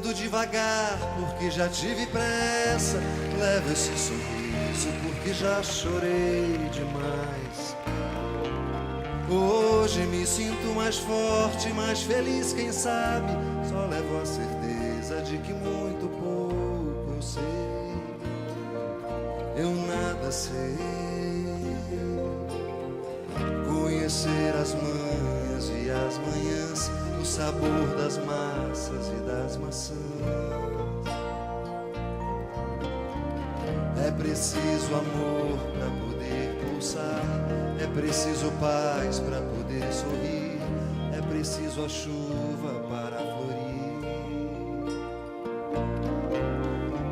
Ando devagar porque já tive pressa, levo esse sorriso porque já chorei demais. Hoje me sinto mais forte, mais feliz, quem sabe. Só levo a certeza de que muito pouco eu sei. Eu nada sei. Conhecer as manhas e as manhãs, o sabor das massas e das maçãs. É preciso amor pra poder pulsar, é preciso paz pra poder sorrir, é preciso a chuva para florir.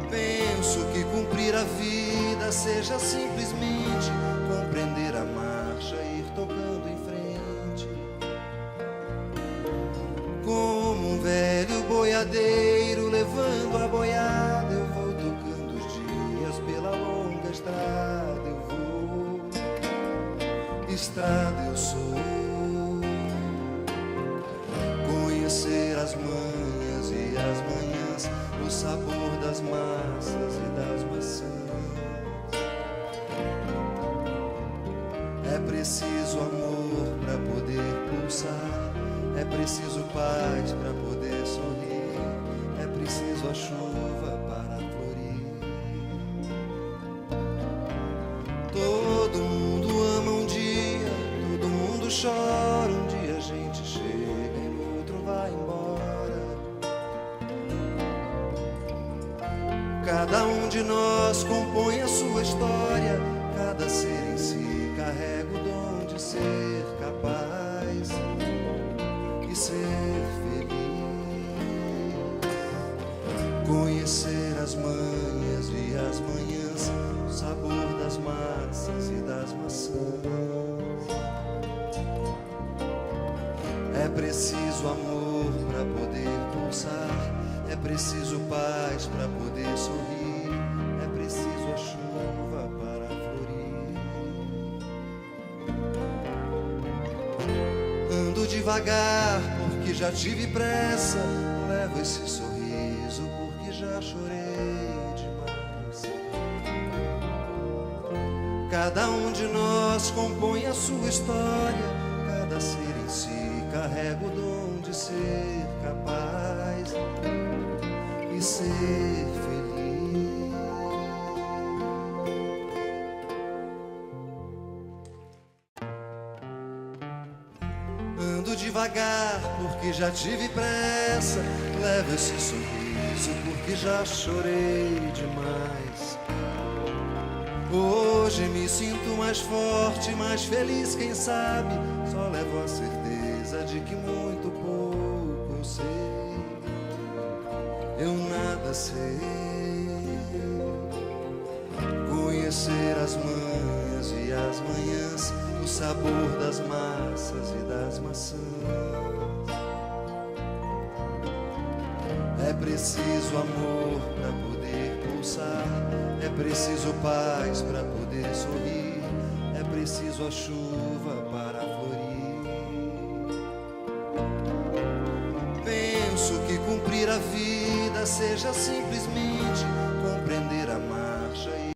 Penso que cumprir a vida seja simplesmente compreender a marcha e ir tocando em frente. Como um velho boiadeiro levando a boiada, eu vou tocando os dias pela longa estrada. Eu vou, estrada eu sou. Conhecer as manhas e as manhãs, o sabor das massas e das maçãs. É preciso amor pra poder pulsar, é preciso paz pra poder sorrir, é preciso a chuva para florir. Todo mundo ama um dia, todo mundo chora. Um dia a gente chega e no outro vai embora. Cada um de nós compõe a sua história, cada ser em si carrega o dom de ser capaz e ser feliz. Conhecer as manhas e as manhãs, o sabor das massas e das maçãs. É preciso amor pra poder pulsar, é preciso paz pra poder sorrir, é preciso a chuva para florir. Ando devagar porque já tive pressa, levo esse sorriso porque já chorei demais. Cada um de nós compõe a sua história, cada ser em si carrega o dom de ser capaz e ser feliz. Ando devagar porque já tive pressa, levo esse sorriso porque já chorei demais. Hoje me sinto mais forte, mais feliz, quem sabe. Só levo a certeza de que muito pouco eu sei. Eu nada sei. Conhecer as manhas e as manhãs, o sabor das massas e das maçãs. É preciso amor pra poder pulsar, é preciso paz pra poder sorrir, é preciso a chuva para florir. Penso que cumprir a vida seja simplesmente